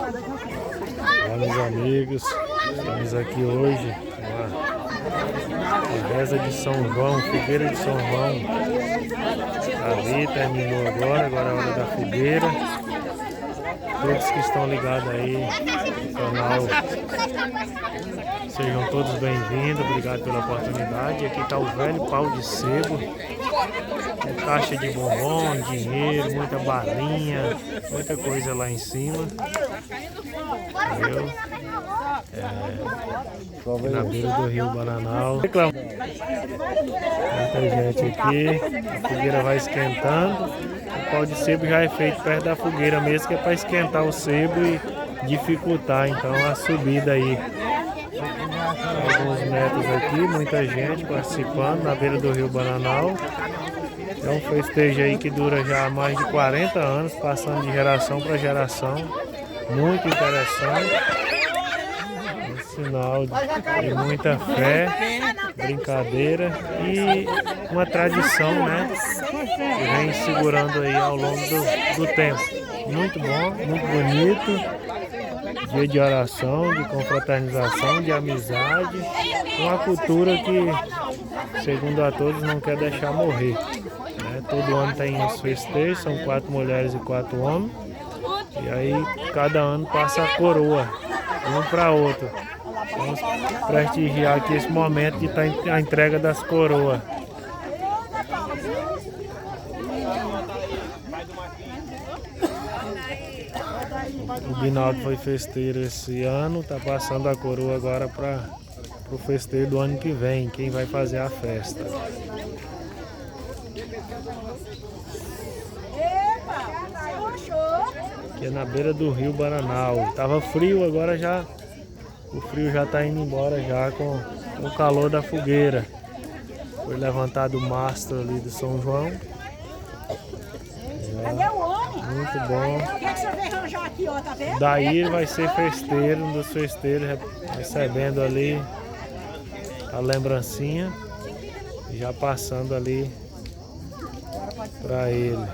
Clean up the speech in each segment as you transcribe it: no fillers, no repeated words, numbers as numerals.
Olá, meus amigos, estamos aqui hoje na reza de São João, fogueira de São João. Ali terminou agora é a hora da fogueira. Todos que estão ligados aí no canal, sejam todos bem-vindos, obrigado pela oportunidade. Aqui está o velho pau de sebo, com caixa de bombom, dinheiro, muita balinha, muita coisa lá em cima. Aqui na beira do rio Bananal. Muita gente aqui, a fogueira vai esquentando. O pau de sebo já é feito perto da fogueira mesmo, que é para esquentar o sebo e dificultar então a subida aí. Alguns metros aqui, muita gente participando na beira do rio Bananal. É um festejo aí que dura já há mais de 40 anos, passando de geração para geração. Muito interessante. Um sinal de muita fé, brincadeira e uma tradição, né? Que vem segurando aí ao longo do tempo. Muito bom, muito bonito. Dia de oração, de confraternização, de amizade. Uma cultura que, segundo a todos, não quer deixar morrer. Todo ano tem os festejos, são 4 mulheres e 4 homens. E aí cada ano passa a coroa, um para outro. Vamos prestigiar aqui esse momento de a entrega das coroas. O Binaldo foi festeiro esse ano, está passando a coroa agora para o festeiro do ano que vem, quem vai fazer a festa. Aqui é na beira do rio Bananal. Tava frio, agora já o frio já está indo embora já com o calor da fogueira. Foi levantado o mastro ali do São João. Muito bom. Daí vai ser festeiro, um dos festeiros, recebendo ali a lembrancinha, já passando ali para ele.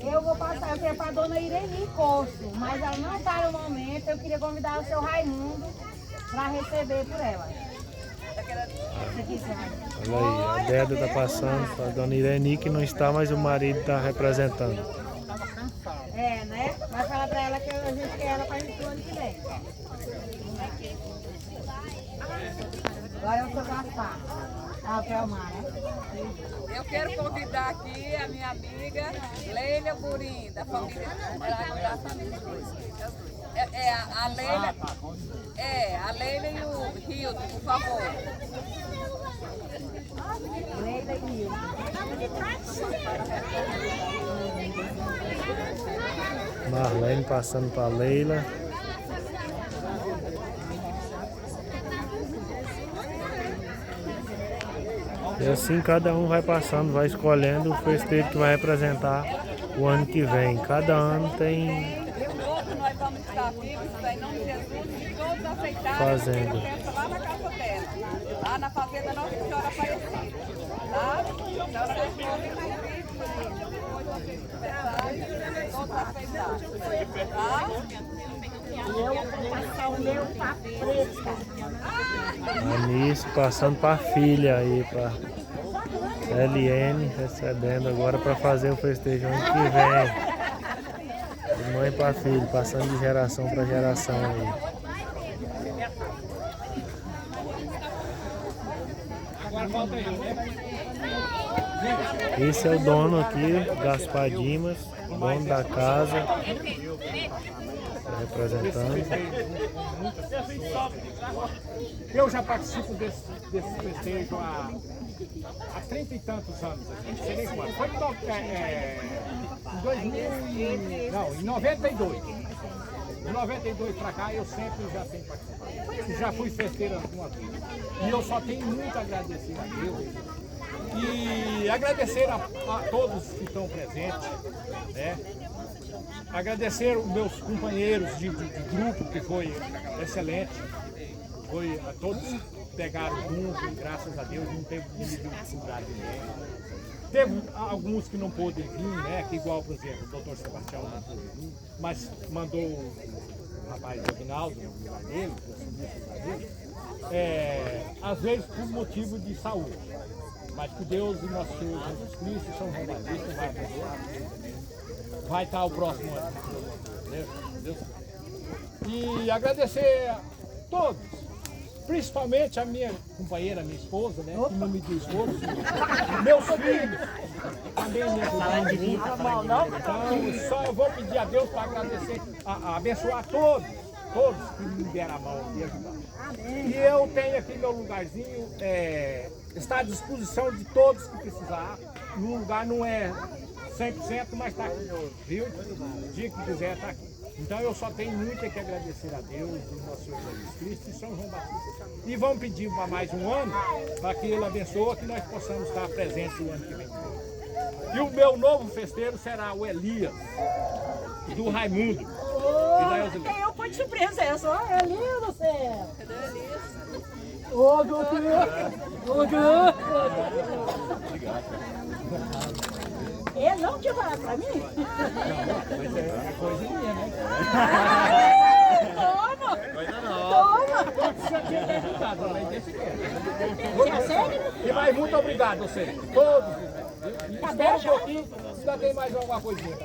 Eu vou passar aqui para a dona Irene Costo, mas ela não está no momento. Eu queria convidar o seu Raimundo para receber por ela. Olha aí, a Deda está passando para a dona Irene, que não está, mas o marido está representando. É, né? Vai falar para ela que a gente quer ela para o ano que vem. Agora é o seu Gaspar. Ah, o Kelmar, né? Eu quero convidar aqui a minha amiga Leila Burim, da família. A Leila e o Hildo, por favor. Leila e Hildo. Marlene passando para Leila. E assim cada um vai passando, vai escolhendo o festeiro que vai representar o ano que vem. Cada ano tem Todos nós vamos estar vivos, em nome de Jesus, todos aceitaram fazendo. lá na casa dela, lá na fazenda Nossa Senhora Aparecida. Tá? A senhora deixou o convite, depois vocês conversaram, todos aceitaram. Tá? Eu vou passar o meu papel. Anísio passando para a filha aí, para LN, recebendo agora para fazer o festejo ano que vem. De mãe para filho, passando de geração para geração aí. Esse é o dono aqui, Gaspar Dimas, dono da casa, representando. Eu já participo desse festejo há 30 e tantos anos. Foi em 2000, não, em 92. De 92 para cá eu sempre já tenho participado. Já fui festeiro algumas vezes. E eu só tenho muito a agradecer a Deus. E agradecer a todos que estão presentes, né? Agradecer os meus companheiros de grupo, que foi excelente. Foi a todos pegaram junto, e graças a Deus não teve dificuldade nenhuma. Teve alguns que não pôde vir, né? Que igual, por exemplo, o doutor Sebastião não pôde vir, mas mandou a rapaz Aguinaldo, no lugar dele, às vezes por motivo de saúde. Mas que Deus e nosso Senhor Jesus Cristo, São João Batista, vai estar o próximo ano. Deus. E agradecer a todos, principalmente a minha companheira, minha esposa, né? Que não me diz esposa, meus filhos, também me ajudaram. Então, só eu vou pedir a Deus para agradecer, abençoar todos que me deram a mão e ajudaram. E eu tenho aqui meu lugarzinho, está à disposição de todos que precisar. O lugar não é 100%, mas está aqui, viu? O dia que quiser está aqui. Então eu só tenho muito que agradecer a Deus, o nosso Senhor Jesus Cristo e São João Batista. E vamos pedir para mais um ano, para que Ele abençoe, que nós possamos estar presentes o ano que vem. E o meu novo festeiro será o Elias, do Raimundo. Eu fui de surpresa essa, ó, é lindo do céu. Ô, Ele não tinha falado pra mim? Mas é coisa minha, né? Toma! Coisa não. Toma! E mais muito obrigado a vocês, todos. Espera um pouquinho, ainda tem mais alguma coisinha.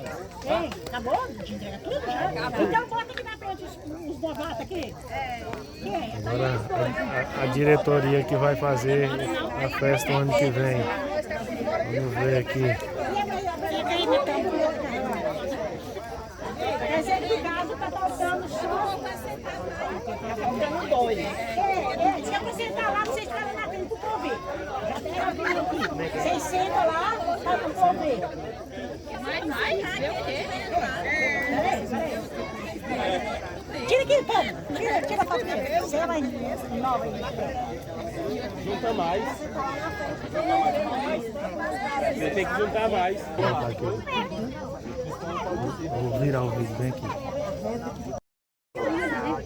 Ei, acabou? Te entrega tudo já? Então bota aqui na frente os novatos aqui. Agora a diretoria que vai fazer a festa o ano que vem. Vamos ver aqui. Esse aqui de casa tá faltando só. Tá faltando dois. Se eu sentar lá, vocês ficam na frente pro povo ver. Já tem a vida aqui. Vocês sentam lá, tá pro povo ver. Tira aqui, pô. Tira a foto dele. Você vai nova aí. Junta mais. Você tem que juntar mais. Vou virar o vídeo bem aqui.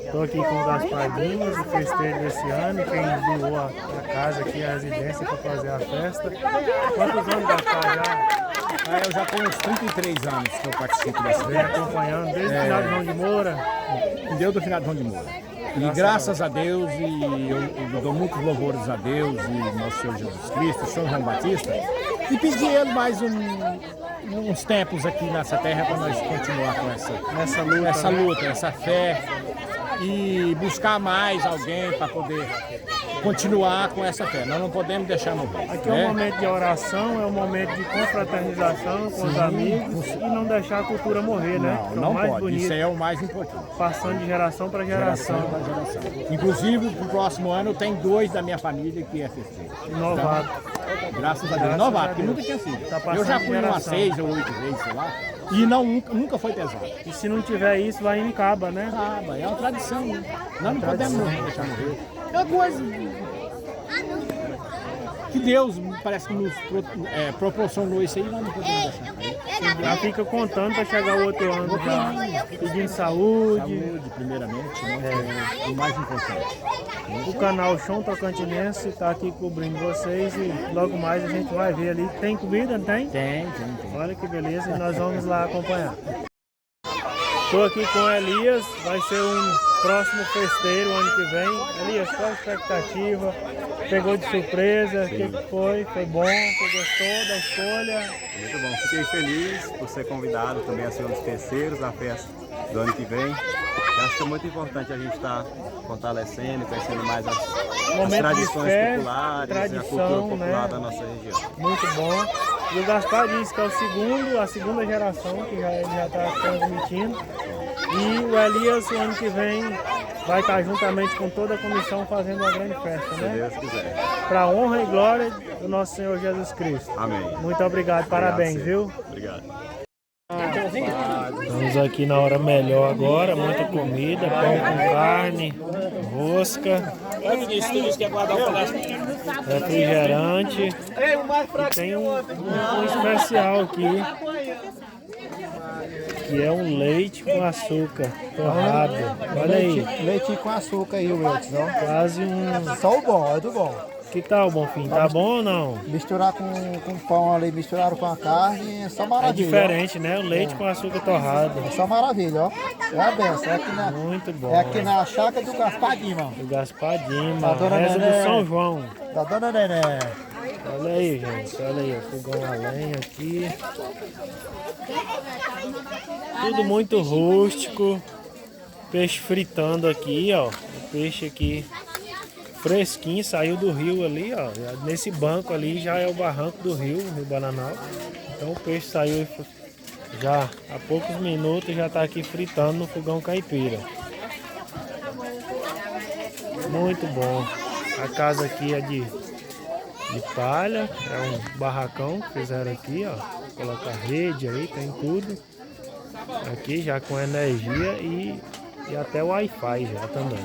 Estou aqui com o Gaspardinho, o festeiro desse ano, quem doou a casa aqui, a residência para fazer a festa. Quantos anos Gaspar já? Eu já tenho uns 33 anos que eu participo dessa Vem acompanhando desde o final de João de Moura. Desde o final de João de Moura. E graças a Deus, e eu dou muitos louvores a Deus e nosso Senhor Jesus Cristo, São João Batista, e pedir ele mais uns tempos aqui nessa terra para nós continuar com essa luta, essa fé e buscar mais alguém para poder continuar com essa fé. Nós não podemos deixar morrer. Aqui é um momento de oração, é um momento de confraternização com os amigos e não deixar a cultura morrer, né? Que é o Não mais pode, bonito, isso aí é o mais importante. passando de geração para geração. Inclusive, pro próximo ano, eu tenho 2 da minha família que é festeiro. Inovado. Graças a Deus. Graças Novato, a porque Deus. nunca tinha sido. Tá passando Eu já de fui umas geração. 6 ou 8 vezes, sei lá. E nunca foi pesado. E se não tiver isso, vai em caba, né? É uma tradição. Né? Nós não podemos deixar morrer. É uma coisa que Deus parece que nos proporcionou isso aí, nós não podemos deixar morrer. Já fica contando para chegar o outro ano já, pedindo saúde. Saúde, primeiramente, né? É o mais importante. O canal Chão Tocantinense está aqui cobrindo vocês e logo mais a gente vai ver ali. Tem comida, não tem? Tem. Olha que beleza, e nós vamos lá acompanhar. Estou aqui com o Elias, vai ser um próximo festeiro ano que vem. Elias, qual a expectativa? Pegou de surpresa? O que foi? Foi bom? Você gostou da escolha? Muito bom, fiquei feliz por ser convidado também a ser um dos terceiros da festa do ano que vem. Eu acho que é muito importante a gente estar fortalecendo, conhecendo mais as tradições fé, populares, tradição, a cultura popular né? da nossa região. Muito bom. E o Gaspar disse que é a segunda geração que ele já está transmitindo. E o Elias, o ano que vem, vai estar juntamente com toda a comissão fazendo uma grande festa, Se né? Deus quiser. Para a honra e glória do nosso Senhor Jesus Cristo. Amém. Muito obrigado, parabéns, viu? Obrigado. Estamos aqui na hora melhor agora, muita comida, pão com carne, rosca, refrigerante. E tem um especial aqui, que é um leite com açúcar torrado. Olha aí, Leite com açúcar aí, Wilson, ó. quase um... Só o bom, é do bom. Que tal, Bonfim? Tá bom ou não? Misturar com pão ali, misturaram com a carne, é só É maravilha. diferente, né? O leite com açúcar torrado. Ó. É só maravilha, ó. É a benção. Muito bom. É aqui na chácara do Gaspar Dima. O Gaspar Dima, Da Dona reza Nené. do São João. Da Dona Nené. Olha aí, gente. Olha aí, o fogão a lenha aqui. Tudo muito rústico. Peixe fritando aqui, ó. O peixe aqui fresquinho, saiu do rio ali, ó. Nesse banco ali já é o barranco do rio, Rio Bananal. Então o peixe saiu já há poucos minutos, já tá aqui fritando no fogão caipira. Muito bom. A casa aqui é de palha, é um barracão que fizeram aqui, ó. Colocar rede aí, tem tudo. Aqui já com energia e até o Wi-Fi já também.